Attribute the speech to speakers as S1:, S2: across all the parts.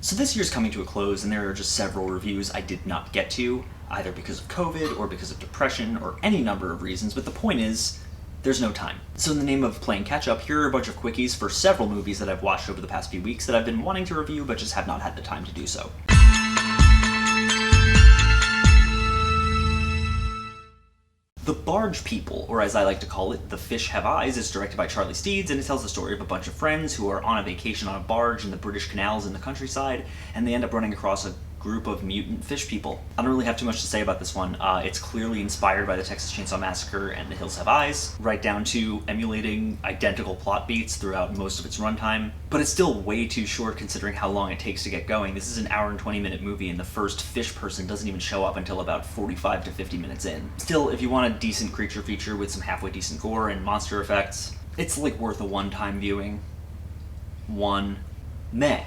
S1: So this year's coming to a close, and there are just several reviews I did not get to, either because of COVID or because of depression or any number of reasons, but the point is, there's no time. So in the name of playing catch-up, here are a bunch of quickies for several movies that I've watched over the past few weeks that I've been wanting to review but just have not had the time to do so. The Barge People, or as I like to call it, The Fish Have Eyes, is directed by Charlie Steeds, and it tells the story of a bunch of friends who are on a vacation on a barge in the British canals in the countryside, and they end up running across a group of mutant fish people. I don't really have too much to say about this one. It's clearly inspired by the Texas Chainsaw Massacre and The Hills Have Eyes, right down to emulating identical plot beats throughout most of its runtime, but it's still way too short considering how long it takes to get going. This is an hour and 20-minute movie, and the first fish person doesn't even show up until about 45 to 50 minutes in. Still, if you want a decent creature feature with some halfway decent gore and monster effects, it's like worth a one-time viewing. Meh.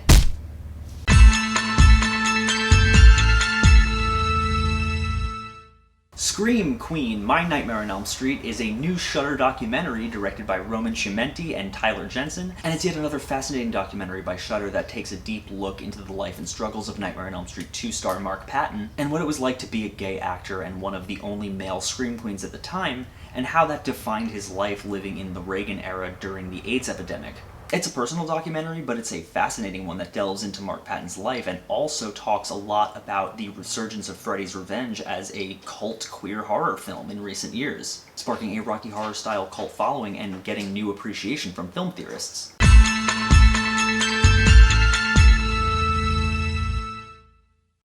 S1: Scream Queen, My Nightmare on Elm Street is a new Shudder documentary directed by Roman Cimenti and Tyler Jensen, and it's yet another fascinating documentary by Shudder that takes a deep look into the life and struggles of Nightmare on Elm Street 2-star Mark Patton, and what it was like to be a gay actor and one of the only male Scream Queens at the time, and how that defined his life living in the Reagan era during the AIDS epidemic. It's a personal documentary, but it's a fascinating one that delves into Mark Patton's life and also talks a lot about the resurgence of Freddy's Revenge as a cult queer horror film in recent years, sparking a Rocky Horror-style cult following and getting new appreciation from film theorists.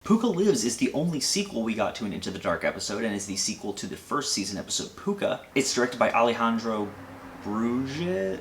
S1: Puka Lives is the only sequel we got to an Into the Dark episode, and is the sequel to the first season episode Puka. It's directed by Alejandro Bruje?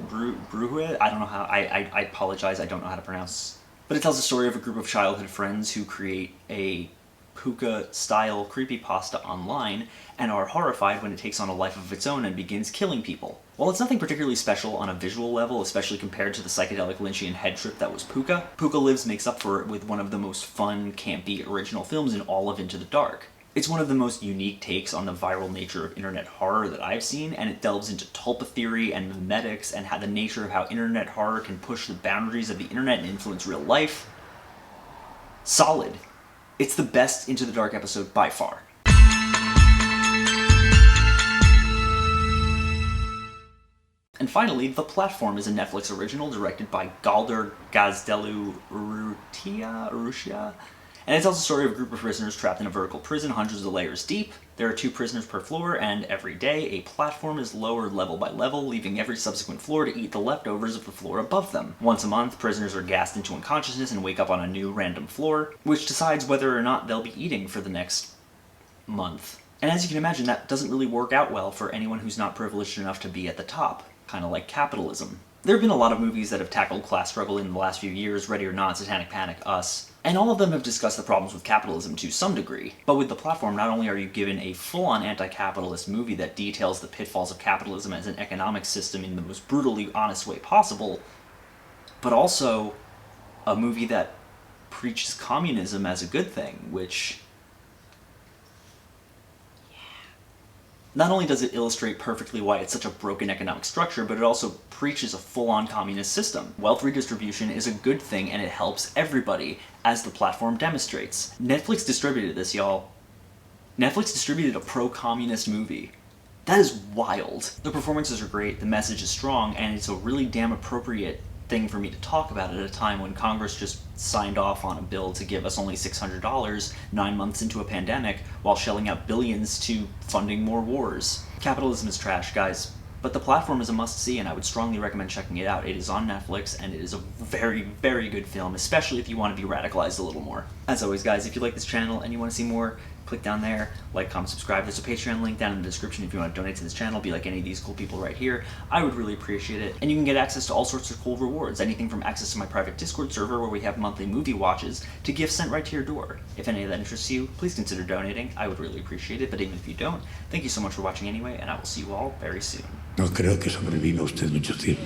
S1: I don't know how, I apologize, I don't know how to pronounce. But it tells the story of a group of childhood friends who create a Puka-style creepypasta online, and are horrified when it takes on a life of its own and begins killing people. While it's nothing particularly special on a visual level, especially compared to the psychedelic Lynchian head trip that was Puka, Puka Lives makes up for it with one of the most fun, campy, original films in all of Into the Dark. It's one of the most unique takes on the viral nature of internet horror that I've seen, and it delves into tulpa theory and memetics and how the nature of how internet horror can push the boundaries of the internet and influence real life. Solid. It's the best Into the Dark episode by far. And finally, The Platform is a Netflix original directed by Galder Gazdelou Urrutia, and it tells the story of a group of prisoners trapped in a vertical prison hundreds of layers deep. There are 2 prisoners per floor, and every day a platform is lowered level by level, leaving every subsequent floor to eat the leftovers of the floor above them. Once a month, prisoners are gassed into unconsciousness and wake up on a new random floor, which decides whether or not they'll be eating for the next month. And as you can imagine, that doesn't really work out well for anyone who's not privileged enough to be at the top. Kind of like capitalism. There have been a lot of movies that have tackled class struggle in the last few years, Ready or Not, Satanic Panic, Us, and all of them have discussed the problems with capitalism to some degree. But with The Platform, not only are you given a full-on anti-capitalist movie that details the pitfalls of capitalism as an economic system in the most brutally honest way possible, but also a movie that preaches communism as a good thing, which... Not only does it illustrate perfectly why it's such a broken economic structure, but it also preaches a full-on communist system. Wealth redistribution is a good thing, and it helps everybody, as The Platform demonstrates. Netflix distributed this, y'all. Netflix distributed a pro-communist movie. That is wild. The performances are great, the message is strong, and it's a really damn appropriate thing for me to talk about at a time when Congress just signed off on a bill to give us only $600 9 months into a pandemic while shelling out billions to funding more wars. Capitalism is trash, guys, but The Platform is a must-see, and I would strongly recommend checking it out. It is on Netflix, and it is a very, very good film, especially if you want to be radicalized a little more. As always, guys, if you like this channel and you want to see more, click down there, like, comment, subscribe. There's a Patreon link down in the description if you want to donate to this channel, be like any of these cool people right here. I would really appreciate it. And you can get access to all sorts of cool rewards, anything from access to my private Discord server where we have monthly movie watches, to gifts sent right to your door. If any of that interests you, please consider donating. I would really appreciate it, but even if you don't, thank you so much for watching anyway, and I will see you all very soon.
S2: No creo que sobreviva usted mucho tiempo.